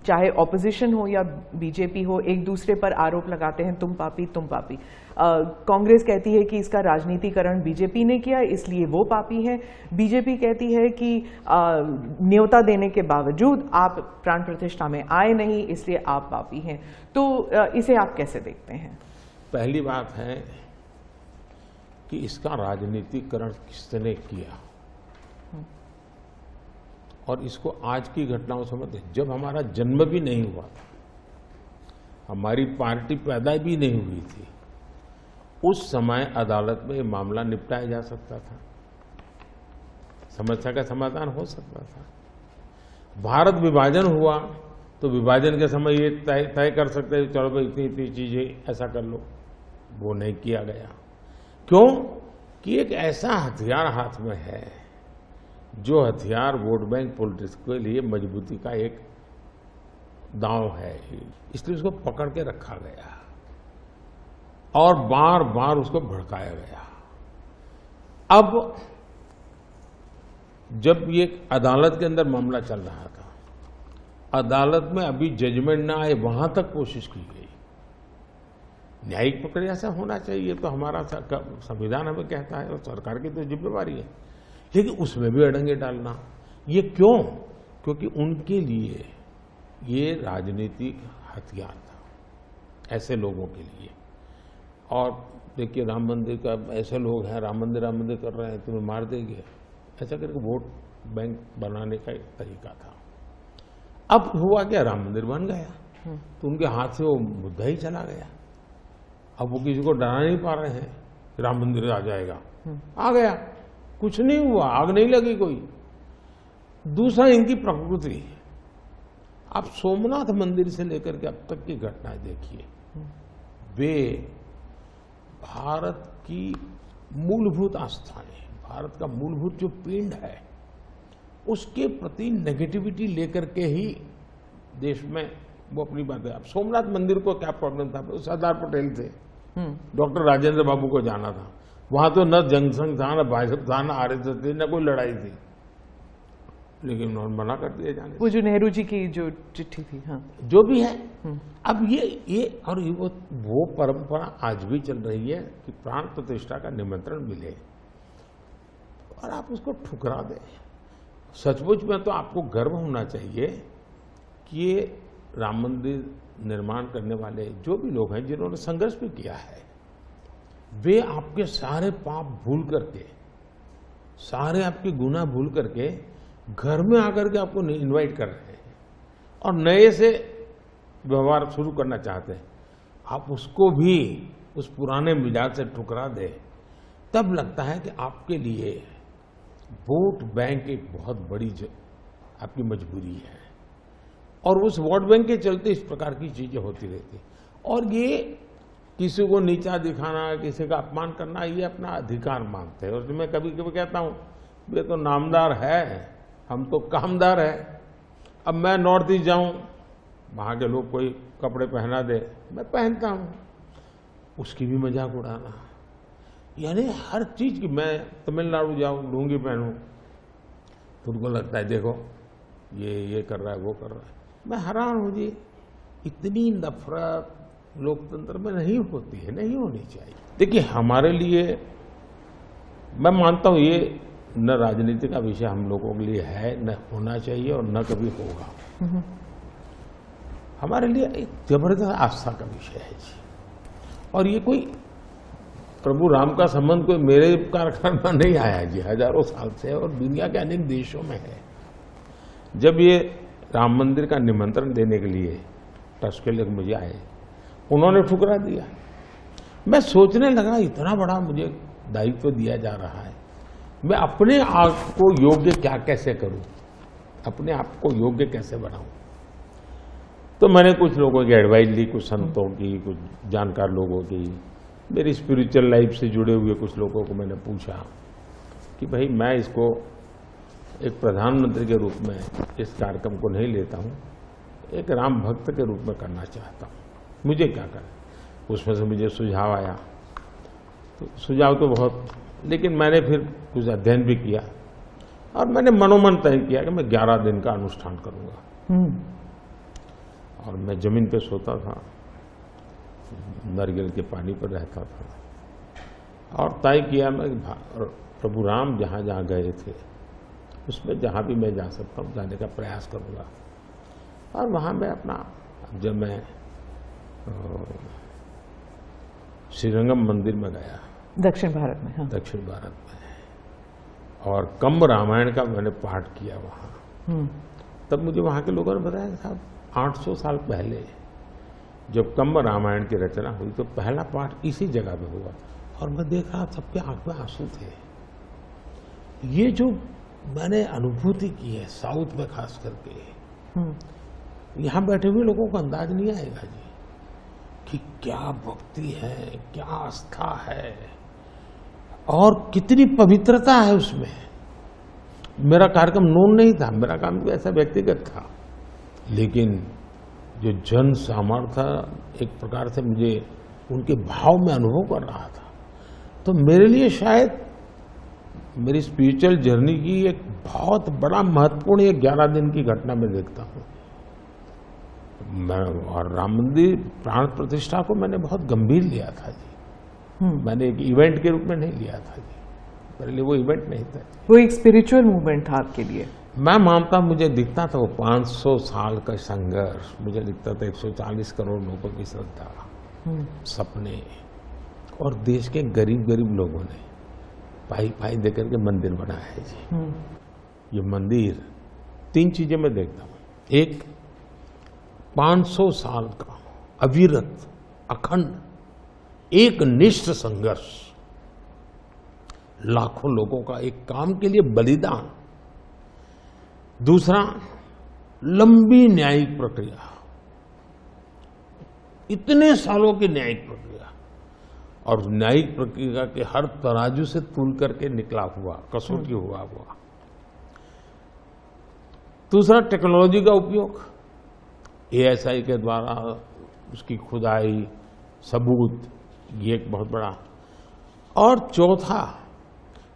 चाहे ऑपोजिशन हो या बीजेपी हो, एक दूसरे पर आरोप लगाते हैं, तुम पापी तुम पापी। कांग्रेस कहती है कि इसका राजनीतिकरण बीजेपी ने किया इसलिए वो पापी है, बीजेपी कहती है कि न्योता देने के बावजूद आप प्राण प्रतिष्ठा में आए नहीं इसलिए आप पापी हैं। तो इसे आप कैसे देखते हैं? पहली बात है कि इसका राजनीतिकरण किसने किया और इसको आज की घटनाओं से मत, जब हमारा जन्म भी नहीं हुआ था, हमारी पार्टी पैदा भी नहीं हुई थी, उस समय अदालत में ये मामला निपटाया जा सकता था, समस्या का समाधान हो सकता था। भारत विभाजन हुआ तो विभाजन के समय ये तय कर सकते हैं चलो भाई इतनी इतनी चीजें ऐसा कर लो, वो नहीं किया गया। क्यों? कि एक ऐसा हथियार हाथ में है जो हथियार वोट बैंक पॉलिटिक्स के लिए मजबूती का एक दांव है, इसलिए उसको पकड़ के रखा गया और बार बार उसको भड़काया गया। अब जब ये अदालत के अंदर मामला चल रहा था, अदालत में अभी जजमेंट ना आए वहां तक कोशिश की गई। न्यायिक प्रक्रिया से होना चाहिए तो हमारा संविधान हमें कहता है और सरकार की तो जिम्मेवारी है, लेकिन उसमें भी अड़ंगे डालना, ये क्यों? क्योंकि उनके लिए ये राजनीतिक हथियार था ऐसे लोगों के लिए। और देखिए राम मंदिर का, ऐसे लोग हैं राम मंदिर कर रहे हैं, तुम्हें मार देंगे, ऐसा करके वोट बैंक बनाने का एक तरीका था। अब हुआ क्या, राम मंदिर बन गया तो उनके हाथ से वो मुद्दा ही चला गया। अब वो किसी को डरा नहीं पा रहे हैं कि राम मंदिर आ जाएगा, आ गया, कुछ नहीं हुआ, आग नहीं लगी कोई। दूसरा इनकी प्रकृति, आप सोमनाथ मंदिर से लेकर के अब तक की घटनाएं देखिए, वे भारत की मूलभूत आस्थाएं, भारत का मूलभूत जो पिंड है उसके प्रति नेगेटिविटी लेकर के ही देश में वो अपनी बात है। अब सोमनाथ मंदिर को क्या प्रॉब्लम था, सरदार पटेल थे, डॉक्टर राजेंद्र बाबू को जाना था, वहां तो न जनसंघ था, न भाजपा था, न आरएसएस थी, न कोई लड़ाई थी, लेकिन उन्होंने मना कर दिया जाने। वो जो नेहरू जी की जो चिट्ठी थी, हाँ, जो भी है। अब ये और वो परंपरा आज भी चल रही है कि प्राण प्रतिष्ठा का निमंत्रण मिले और आप उसको ठुकरा दें। सचमुच में तो आपको गर्व होना चाहिए कि ये राम मंदिर निर्माण करने वाले जो भी लोग हैं जिन्होंने संघर्ष भी किया है, वे आपके सारे पाप भूल करके, सारे आपके गुनाह भूल करके घर में आकर के आपको इनवाइट कर रहे हैं और नए से व्यवहार शुरू करना चाहते हैं। आप उसको भी उस पुराने मिजाज से ठुकरा दे, तब लगता है कि आपके लिए वोट बैंक एक बहुत बड़ी आपकी मजबूरी है। और उस वोट बैंक के चलते इस प्रकार की चीजें होती रहती। और ये किसी को नीचा दिखाना, किसी का अपमान करना, ये अपना अधिकार मानते हैं। और मैं कभी कभी कहता हूं ये तो नामदार है, हम तो कामदार है। अब मैं नॉर्थ ईस्ट जाऊं, वहां के लोग कोई कपड़े पहना दे, मैं पहनता हूं, उसकी भी मजाक उड़ाना। यानी हर चीज की, मैं तमिलनाडु जाऊं लुंगी पहनूं तो उनको लगता है देखो ये कर रहा है, वो कर रहा है। मैं हैरान हूं जी, इतनी नफरत लोकतंत्र में नहीं होती है, नहीं होनी चाहिए। देखिए हमारे लिए, मैं मानता हूं ये न राजनीति का विषय हम लोगों के लिए है, न होना चाहिए और न कभी होगा। हमारे लिए एक जबरदस्त आस्था का विषय है जी। और ये कोई प्रभु राम का संबंध कोई मेरे कारखाने में नहीं आया जी, हजारों साल से, और दुनिया के अनेक देशों में है। जब ये राम मंदिर का निमंत्रण देने के लिए ट्रस्ट के लोग मुझे आए, उन्होंने ठुकरा दिया। मैं सोचने लगा इतना बड़ा मुझे दायित्व दिया जा रहा है, मैं अपने आप को योग्य क्या कैसे करूं, अपने आप को योग्य कैसे बनाऊं। तो मैंने कुछ लोगों की एडवाइस ली, कुछ संतों की, कुछ जानकार लोगों की, मेरी स्पिरिचुअल लाइफ से जुड़े हुए कुछ लोगों को मैंने पूछा कि भाई मैं इसको एक प्रधानमंत्री के रूप में इस कार्यक्रम को नहीं लेता हूं, एक राम भक्त के रूप में करना चाहता हूं, मुझे क्या करना। उसमें से मुझे सुझाव आया, तो सुझाव तो बहुत, लेकिन मैंने फिर कुछ अध्ययन भी किया और मैंने मनोमन तय किया कि मैं 11 दिन का अनुष्ठान करूंगा। और मैं जमीन पे सोता था, नारियल के पानी पर रहता था, और तय किया मैं प्रभु राम जहां जहां गए थे उसमें जहां भी मैं जा सकता हूं जाने का प्रयास करूंगा। और वहां मैं अपना, जब मैं श्रीरंगम मंदिर में गया, दक्षिण भारत में, हाँ। दक्षिण भारत में, और कंब रामायण का मैंने पाठ किया वहां, तब मुझे वहां के लोगों ने बताया साहब 800 साल पहले जब कंब रामायण की रचना हुई तो पहला पाठ इसी जगह पे हुआ। और मैं देख रहा, सबके आंख में आंसू थे। ये जो मैंने अनुभूति की है साउथ में खास करके, यहां बैठे हुए लोगों को अंदाज नहीं आएगा जी कि क्या भक्ति है, क्या आस्था है और कितनी पवित्रता है उसमें। मेरा कार्यक्रम नोन नहीं था, मेरा काम भी ऐसा व्यक्तिगत था, लेकिन जो जन सामर्थ्य एक प्रकार से मुझे उनके भाव में अनुभव कर रहा था, तो मेरे लिए शायद मेरी स्पिरिचुअल जर्नी की एक बहुत बड़ा महत्वपूर्ण एक 11 दिन की घटना में देखता हूँ मैं। और राम मंदिर प्राण प्रतिष्ठा को मैंने बहुत गंभीर लिया था जी। मैंने एक इवेंट के रूप में नहीं लिया था जी, मेरे लिए वो इवेंट नहीं था, वो एक स्पिरिचुअल मूवमेंट था आपके लिए। मैं मानता, मुझे दिखता था वो 500 साल का संघर्ष, मुझे दिखता था 140 करोड़ लोगों की श्रद्धा, सपने, और देश के गरीब गरीब लोगों ने पाई देकर के मंदिर बनाया है जी। ये मंदिर 3 चीजें मैं देखता हूं। एक, 500 साल का अविरत अखंड एक निष्ठ संघर्ष, लाखों लोगों का एक काम के लिए बलिदान। दूसरा, लंबी न्यायिक प्रक्रिया, इतने सालों की न्यायिक प्रक्रिया, और न्यायिक प्रक्रिया के हर तराजू से तूल करके निकला हुआ, कसौटी हुआ। दूसरा, टेक्नोलॉजी का उपयोग, ASI के द्वारा उसकी खुदाई, सबूत, ये एक बहुत बड़ा। और चौथा,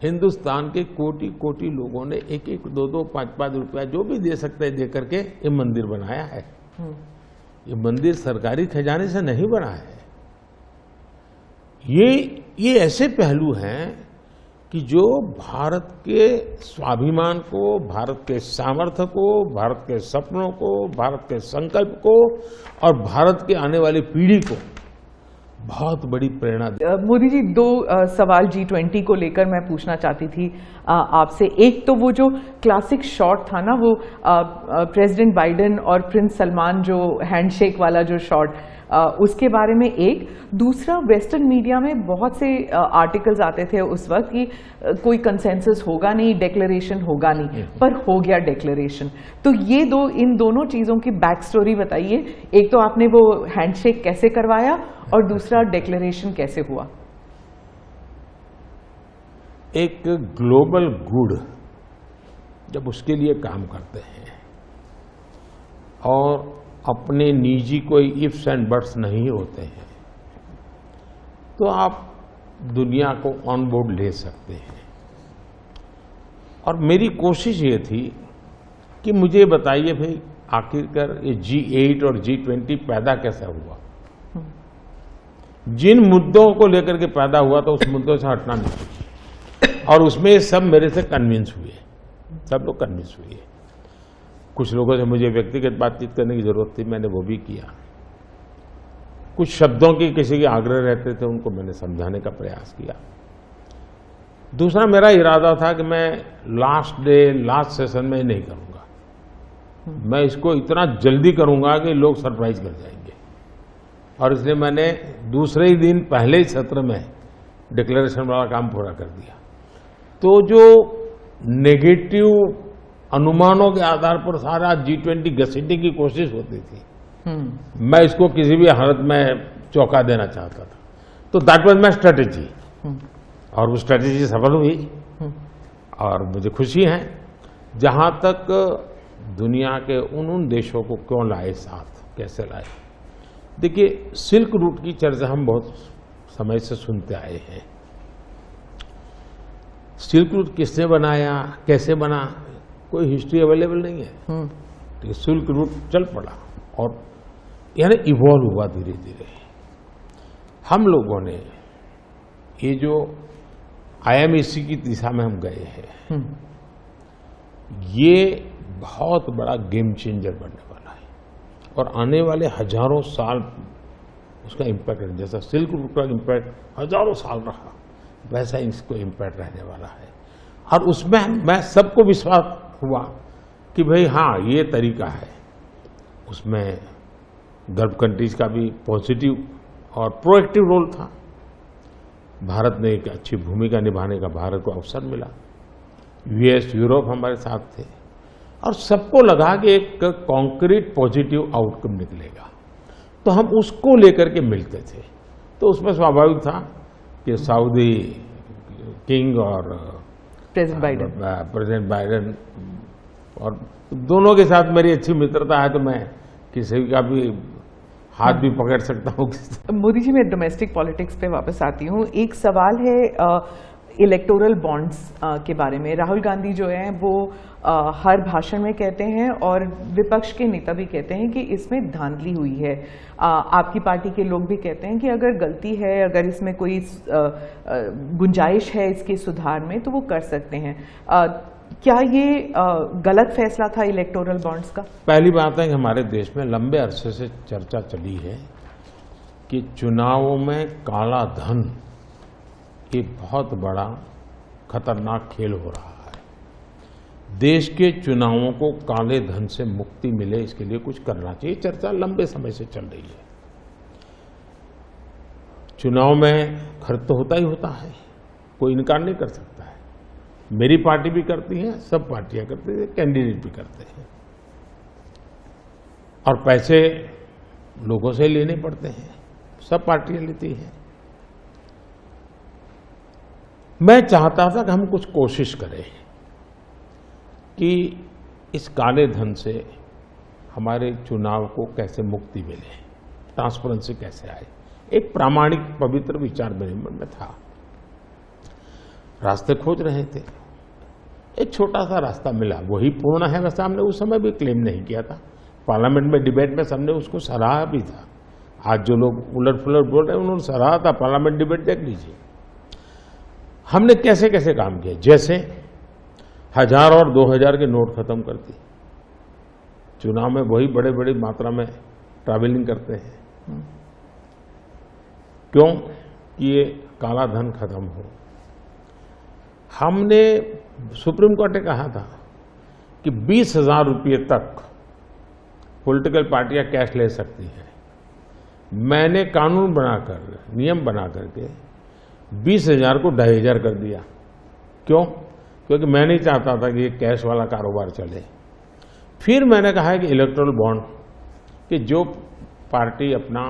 हिंदुस्तान के कोटि कोटि लोगों ने 1-1, 2-2, 5-5 रुपया जो भी दे सकते हैं दे करके ये मंदिर बनाया है। ये मंदिर सरकारी खजाने से नहीं बना है। ये ऐसे पहलू हैं कि जो भारत के स्वाभिमान को, भारत के सामर्थ्य को, भारत के सपनों को, भारत के संकल्प को और भारत के आने वाली पीढ़ी को बहुत बड़ी प्रेरणा दी। मोदी जी, 2 सवाल G20 को लेकर मैं पूछना चाहती थी आपसे। एक तो वो जो क्लासिक शॉट था ना, वो प्रेसिडेंट बाइडेन और प्रिंस सलमान जो हैंडशेक वाला जो शॉट, उसके बारे में एक। दूसरा, वेस्टर्न मीडिया में बहुत से आर्टिकल्स आते थे उस वक्त कि कोई कंसेंसस होगा नहीं, डिक्लेरेशन होगा नहीं, पर हो गया डिक्लेरेशन। तो ये इन दोनों चीजों की बैक स्टोरी बताइए। एक तो आपने वो हैंडशेक कैसे करवाया और दूसरा डिक्लेरेशन कैसे हुआ? एक ग्लोबल गुड जब उसके लिए काम करते हैं और अपने निजी कोई इफ्स एंड बट्स नहीं होते हैं, तो आप दुनिया को ऑन बोर्ड ले सकते हैं। और मेरी कोशिश ये थी कि मुझे बताइए भाई, आखिरकार ये G8 और G20 पैदा कैसे हुआ, जिन मुद्दों को लेकर के पैदा हुआ तो उस मुद्दों से हटना नहीं चाहिए। और उसमें सब मेरे से कन्विंस हुए, सब लोग कन्विंस हुए। कुछ लोगों से मुझे व्यक्तिगत बातचीत करने की जरूरत थी, मैंने वो भी किया। कुछ शब्दों की किसी के आग्रह रहते थे, उनको मैंने समझाने का प्रयास किया। दूसरा, मेरा इरादा था कि मैं लास्ट सेशन में नहीं करूंगा, मैं इसको इतना जल्दी करूंगा कि लोग सरप्राइज कर जाएंगे। और इसलिए मैंने दूसरे ही दिन पहले ही सत्र में डिक्लेरेशन वाला काम पूरा कर दिया। तो जो नेगेटिव अनुमानों के आधार पर सारा G20 घसीटने की कोशिश होती थी, मैं इसको किसी भी हालत में चौंका देना चाहता था। तो दैट वाज माय स्ट्रेटेजी, और वो स्ट्रेटेजी सफल हुई। और मुझे खुशी है, जहां तक दुनिया के उन देशों को क्यों लाए साथ, कैसे लाए। देखिए, सिल्क रूट की चर्चा हम बहुत समय से सुनते आए हैं। सिल्क रूट किसने बनाया, कैसे बना, कोई हिस्ट्री अवेलेबल नहीं है। तो सिल्क रूट चल पड़ा और यानी इवॉल्व हुआ धीरे धीरे। हम लोगों ने ये जो IMEC की दिशा में हम गए हैं, ये बहुत बड़ा गेम चेंजर बनने वाला है और आने वाले हजारों साल उसका इम्पैक्ट है। जैसा सिल्क रूट का इम्पैक्ट हजारों साल रहा, वैसा इसको इम्पैक्ट रहने वाला है। और उसमें मैं सबको विश्वास हुआ कि भाई हाँ, ये तरीका है। उसमें गल्फ कंट्रीज का भी पॉजिटिव और प्रोएक्टिव रोल था। भारत ने एक अच्छी भूमिका निभाने का भारत को अवसर मिला। US, यूरोप हमारे साथ थे और सबको लगा कि एक कॉन्क्रीट पॉजिटिव आउटकम निकलेगा, तो हम उसको लेकर के मिलते थे। तो उसमें स्वाभाविक था कि सऊदी किंग और प्रेसिडेंट बाइडेन और दोनों के साथ मेरी अच्छी मित्रता है, तो मैं किसी का भी हाथ भी पकड़ सकता हूँ। मोदी जी, मैं डोमेस्टिक पॉलिटिक्स पे वापस आती हूँ। एक सवाल है इलेक्टोरल बॉन्ड्स के बारे में। राहुल गांधी जो हैं वो हर भाषण में कहते हैं और विपक्ष के नेता भी कहते हैं कि इसमें धांधली हुई है। आपकी पार्टी के लोग भी कहते हैं कि अगर गलती है, अगर इसमें कोई गुंजाइश है इसके सुधार में, तो वो कर सकते हैं। क्या ये गलत फैसला था इलेक्टोरल बॉन्ड्स का? पहली बात है कि हमारे देश में लंबे अरसे से चर्चा चली है कि चुनावों में काला धन एक बहुत बड़ा खतरनाक खेल हो रहा है। देश के चुनावों को काले धन से मुक्ति मिले, इसके लिए कुछ करना चाहिए। चर्चा लंबे समय से चल रही है। चुनाव में खर्च तो होता ही होता है, कोई इनकार नहीं कर सकता है। मेरी पार्टी भी करती है, सब पार्टियां करती है, कैंडिडेट भी करते हैं। और पैसे लोगों से लेने पड़ते हैं, सब पार्टियां लेती हैं। मैं चाहता था कि हम कुछ कोशिश करें कि इस काले धन से हमारे चुनाव को कैसे मुक्ति मिले, ट्रांसपेरेंसी कैसे आए। एक प्रामाणिक पवित्र विचार मेरे मन में था। रास्ते खोज रहे थे, एक छोटा सा रास्ता मिला, वही पूर्ण है। वैसे हमने उस समय भी क्लेम नहीं किया था, पार्लियामेंट में डिबेट में सबने उसको सराहा भी था। आज जो लोग उलट पुलट बोल रहे हैं उन्होंने सराहा था, पार्लियामेंट डिबेट देख लीजिए। हमने कैसे कैसे काम किया, जैसे 1000 और 2000 के नोट खत्म कर दिए। चुनाव में वही बड़े बड़ी मात्रा में ट्रैवलिंग करते हैं, क्यों कि ये काला धन खत्म हो। हमने सुप्रीम कोर्ट ने कहा था कि 20,000 रुपये तक पॉलिटिकल पार्टियां कैश ले सकती हैं। मैंने कानून बनाकर, नियम बना करके 20,000 को 2,500 कर दिया। क्यों? क्योंकि मैं नहीं चाहता था कि ये कैश वाला कारोबार चले। फिर मैंने कहा है कि इलेक्टोरल बॉन्ड, कि जो पार्टी अपना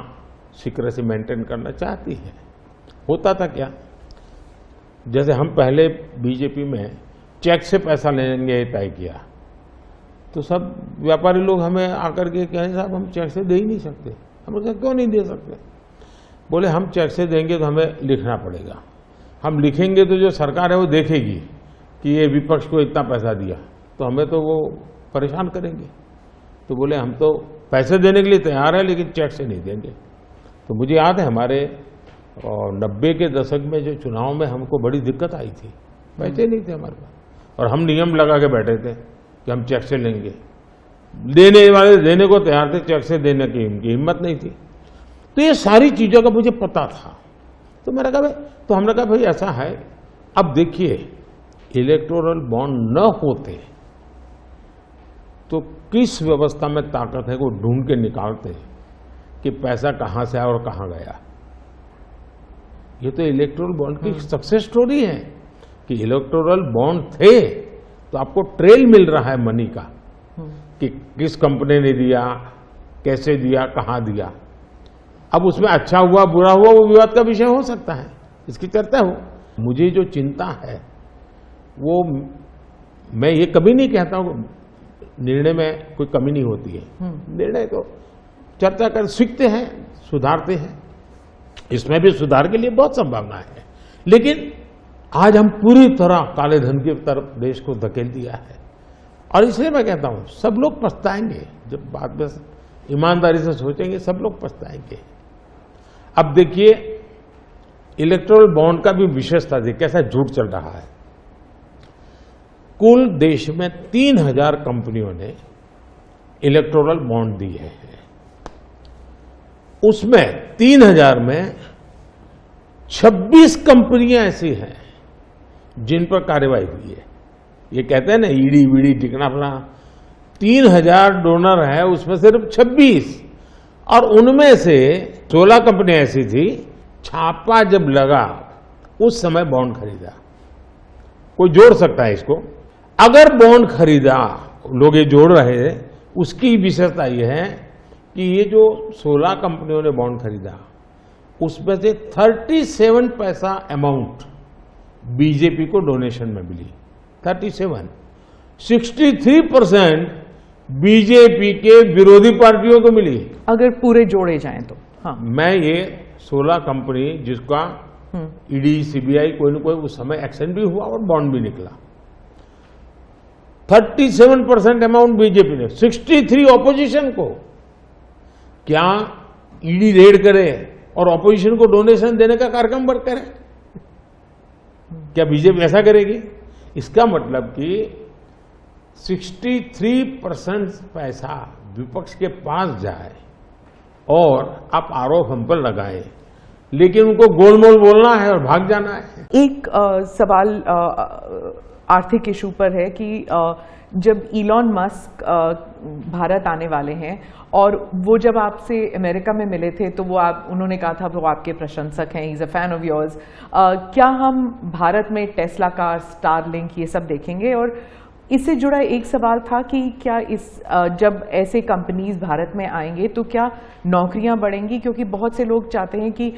सीक्रेसी मेंटेन करना चाहती है। होता था क्या, जैसे हम पहले बीजेपी में चेक से पैसा लेंगे तय किया, तो सब व्यापारी लोग हमें आकर के कहे साहब हम चेक से दे ही नहीं सकते। हमने कहा क्यों नहीं दे सकते? बोले हम चेक से देंगे तो हमें लिखना पड़ेगा, हम लिखेंगे तो जो सरकार है वो देखेगी कि ये विपक्ष को इतना पैसा दिया, तो हमें तो वो परेशान करेंगे। तो बोले हम तो पैसे देने के लिए तैयार है लेकिन चेक से नहीं देंगे। तो मुझे याद है हमारे 90 के दशक में जो चुनाव में हमको बड़ी दिक्कत आई थी, पैसे नहीं थे हमारे पास, और हम नियम लगा के बैठे थे कि हम चेक से लेंगे। देने वाले देने को तैयार थे, चेक से देने की उनकी हिम्मत नहीं थी। तो ये सारी चीजों का मुझे पता था। तो मैंने कहा भाई, तो हमने कहा भाई ऐसा है, अब देखिए इलेक्टोरल बॉन्ड न होते तो किस व्यवस्था में ताकत है वो ढूंढ के निकालते कि पैसा कहां से आया और कहां गया। ये तो इलेक्टोरल बॉन्ड की सक्सेस स्टोरी है कि इलेक्टोरल बॉन्ड थे तो आपको ट्रेल मिल रहा है मनी का, कि किस कंपनी ने दिया, कैसे दिया, कहां दिया। अब उसमें अच्छा हुआ बुरा हुआ वो विवाद का विषय हो सकता है, इसकी चर्चा हो। मुझे जो चिंता है वो, मैं ये कभी नहीं कहता हूं निर्णय में कोई कमी नहीं होती है, निर्णय तो चर्चा कर सीखते हैं, सुधारते हैं, इसमें भी सुधार के लिए बहुत संभावना है। लेकिन आज हम पूरी तरह काले धन की तरफ देश को धकेल दिया है, और इसलिए मैं कहता हूं सब लोग पछताएंगे जब बाद में ईमानदारी से सोचेंगे, सब लोग पछताएंगे। अब देखिए इलेक्टोरल बॉन्ड का भी विशेषता देखिए कैसा झूठ चल रहा है। कुल देश में 3,000 कंपनियों ने इलेक्टोरल बॉन्ड दिए हैं, उसमें 3,000 में 26 कंपनियां ऐसी हैं जिन पर कार्रवाई हुई है। ये कहते हैं ना ईडी वीडी टिकना अपना, 3,000 डोनर है उसमें सिर्फ 26, और उनमें से 16 कंपनियां ऐसी थी छापा जब लगा उस समय बॉन्ड खरीदा। कोई जोड़ सकता है इसको, अगर बॉन्ड खरीदा, लोग ये जोड़ रहे हैं, उसकी विशेषता यह है कि ये जो 16 कंपनियों ने बॉन्ड खरीदा उसमें से 37 पैसा अमाउंट बीजेपी को डोनेशन में मिली, 37। 63% बीजेपी के विरोधी पार्टियों को मिली, अगर पूरे जोड़े जाएं तो। हाँ, मैं ये 16 कंपनी जिसका ईडी सीबीआई कोई न कोई उस समय एक्शन भी हुआ और बॉन्ड भी निकला, 37% अमाउंट बीजेपी ने, 63 ऑपोजिशन को। क्या ईडी रेड करे और ऑपोजिशन को डोनेशन देने का कार्यक्रम वर्क करे? क्या बीजेपी ऐसा करेगी? इसका मतलब कि 63% पैसा विपक्ष के पास जाए और आप आरोप हम पर लगाए, लेकिन उनको गोलमोल बोलना है और भाग जाना है। एक सवाल आर्थिक इशू पर है कि जब इलॉन मस्क भारत आने वाले हैं और वो जब आपसे अमेरिका में मिले थे तो वो उन्होंने कहा था वो आपके प्रशंसक हैं, he is a fan of yours. क्या हम भारत में टेस्ला कार, स्टारलिंक ये सब देखेंगे? और इससे जुड़ा एक सवाल था कि क्या जब ऐसे कंपनीज भारत में आएंगे तो क्या नौकरियां बढ़ेंगी? क्योंकि बहुत से लोग चाहते हैं कि,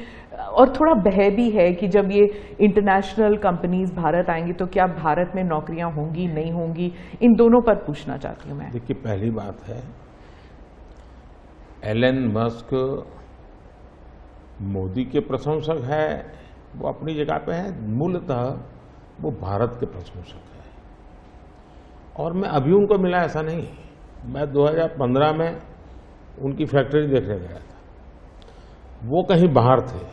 और थोड़ा भय भी है कि जब ये इंटरनेशनल कंपनीज भारत आएंगी तो क्या भारत में नौकरियां होंगी, नहीं होंगी? इन दोनों पर पूछना चाहती हूं मैं। देखिए, पहली बात है एलन मस्क मोदी के प्रशंसक है, वो अपनी जगह पे है, मूलतः वो भारत के प्रशंसक है। और मैं अभी उनको मिला ऐसा नहीं, मैं 2015 में उनकी फैक्ट्री देखने गया था, वो कहीं बाहर थे,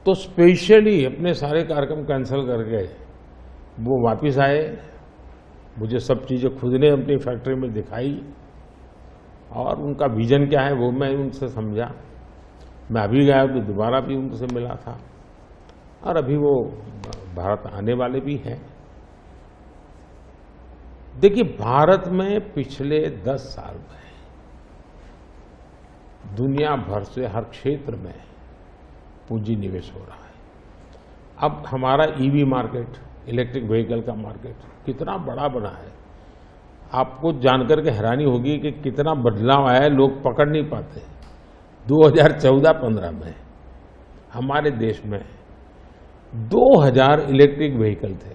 तो स्पेशली अपने सारे कार्यक्रम कैंसिल करके वो वापस आए, मुझे सब चीज़ें खुद ने अपनी फैक्ट्री में दिखाई और उनका विजन क्या है वो मैं उनसे समझा। मैं अभी गया तो दोबारा भी उनसे मिला था, और अभी वो भारत आने वाले भी हैं। देखिए, भारत में पिछले 10 साल में दुनिया भर से हर क्षेत्र में पूंजी निवेश हो रहा है। अब हमारा ईवी मार्केट, इलेक्ट्रिक व्हीकल का मार्केट कितना बड़ा बना है, आपको जानकर के हैरानी होगी कि कितना बदलाव आया है, लोग पकड़ नहीं पाते। 2014-15 में हमारे देश में 2000 इलेक्ट्रिक व्हीकल थे,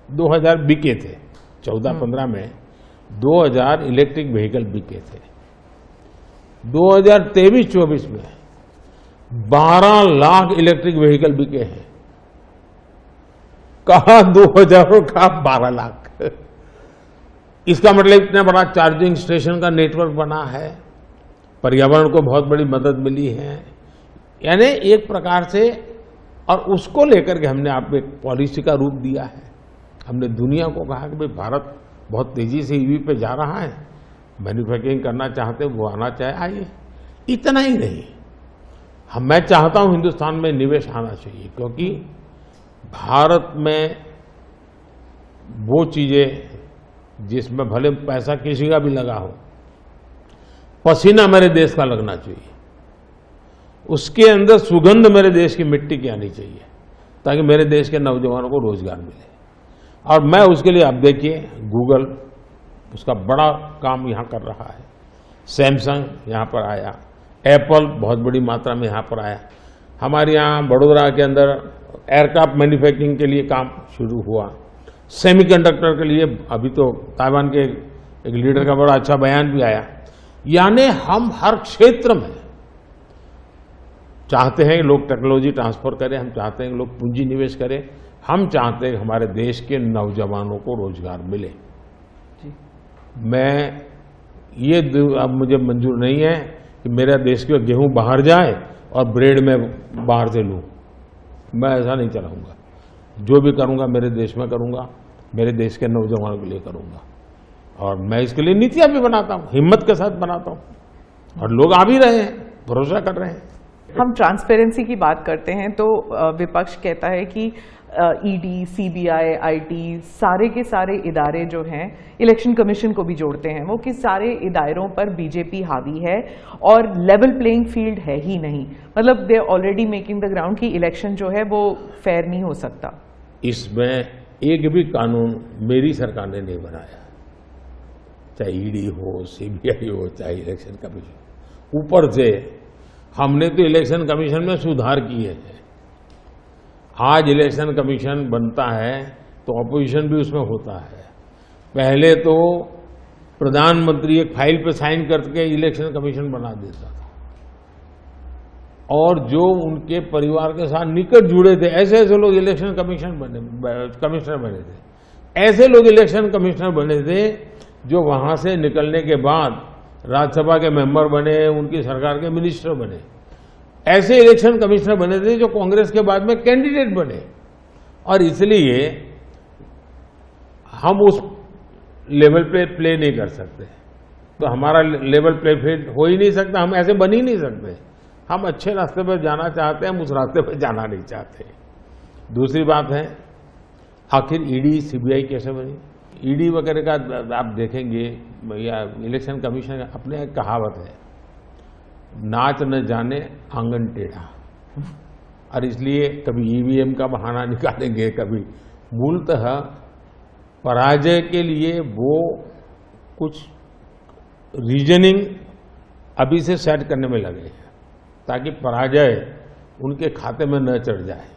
2000 बिके थे। 14-15 में 2000 इलेक्ट्रिक व्हीकल बिके थे। 2023-24 में 12 लाख इलेक्ट्रिक व्हीकल बिके हैं। कहा 2000 और कहा 12 लाख। इसका मतलब इतना बड़ा चार्जिंग स्टेशन का नेटवर्क बना है, पर्यावरण को बहुत बड़ी मदद मिली है। यानी एक प्रकार से, और उसको लेकर के हमने आपको एक पॉलिसी का रूप दिया है। हमने दुनिया को कहा कि भाई भारत बहुत तेजी से ईवी पे जा रहा है, मैन्युफैक्चरिंग करना चाहते वो आना चाहे आइए। इतना ही नहीं, मैं चाहता हूं हिंदुस्तान में निवेश आना चाहिए, क्योंकि भारत में वो चीजें जिसमें भले पैसा किसी का भी लगा हो, पसीना मेरे देश का लगना चाहिए, उसके अंदर सुगंध मेरे देश की मिट्टी की आनी चाहिए, ताकि मेरे देश के नौजवानों को रोजगार मिले। और मैं उसके लिए, अब देखिए गूगल उसका बड़ा काम यहां कर रहा है, सैमसंग यहां पर आया, एप्पल बहुत बड़ी मात्रा में यहां पर आया। हमारे यहां बड़ोदरा के अंदर एयरक्राफ्ट मैन्युफैक्चरिंग के लिए काम शुरू हुआ, सेमीकंडक्टर के लिए अभी तो ताइवान के एक लीडर का बड़ा अच्छा बयान भी आया। यानी हम हर क्षेत्र में चाहते हैं कि लोग टेक्नोलॉजी ट्रांसफर करें, हम चाहते हैं कि लोग पूंजी निवेश करें, हम चाहते हैं कि हमारे देश के नौजवानों को रोजगार मिले। जी। मैं ये अब मुझे मंजूर नहीं है कि मेरा देश के गेहूं बाहर जाए और ब्रेड में बाहर से लूं। मैं ऐसा नहीं चलाऊंगा। जो भी करूंगा मेरे देश में करूंगा, मेरे देश के नौजवानों के लिए करूंगा, और मैं इसके लिए नीतियां भी बनाता हूं, हिम्मत के साथ बनाता हूं, और लोग आ भी रहे हैं, भरोसा कर रहे हैं। हम ट्रांसपेरेंसी की बात करते हैं तो विपक्ष कहता है कि ईडी, सीबीआई, आईटी, सारे के सारे इदारे जो हैं, इलेक्शन कमीशन को भी जोड़ते हैं, वो कि सारे इदारों पर बीजेपी हावी है और लेवल प्लेइंग फील्ड है ही नहीं। मतलब they already making the ground कि इलेक्शन जो है वो फेयर नहीं हो सकता। इसमें एक भी कानून मेरी सरकार ने नहीं बनाया, चाहे ईडी हो, सीबीआई हो, चाहे इलेक्शन कमीशन। ऊपर से हमने तो इलेक्शन कमीशन में सुधार किए हैं। आज इलेक्शन कमीशन बनता है तो ऑपोजिशन भी उसमें होता है। पहले तो प्रधानमंत्री एक फाइल पे साइन करके इलेक्शन कमीशन बना देता था, और जो उनके परिवार के साथ निकट जुड़े थे ऐसे ऐसे लोग इलेक्शन कमिश्नर बने थे। ऐसे लोग इलेक्शन कमिश्नर बने थे जो वहां से निकलने के बाद राज्यसभा के मेंबर बने, उनकी सरकार के मिनिस्टर बने। ऐसे इलेक्शन कमिश्नर बने थे जो कांग्रेस के बाद में कैंडिडेट बने, और इसलिए हम उस लेवल पे प्ले नहीं कर सकते। तो हमारा लेवल प्ले फील्ड हो ही नहीं सकता, हम ऐसे बन ही नहीं सकते। हम अच्छे रास्ते पर जाना चाहते हैं, हम उस रास्ते पर जाना नहीं चाहते। दूसरी बात है, आखिर ईडी, सीबीआई कैसे बनी? ईडी वगैरह का आप देखेंगे या इलेक्शन कमीशन, अपने एक कहावत है, नाच न जाने आंगन टेढ़ा। और इसलिए कभी ईवीएम का बहाना निकालेंगे, कभी मूलतः पराजय के लिए वो कुछ रीजनिंग अभी से सेट करने में लगे हैं, ताकि पराजय उनके खाते में न चढ़ जाए।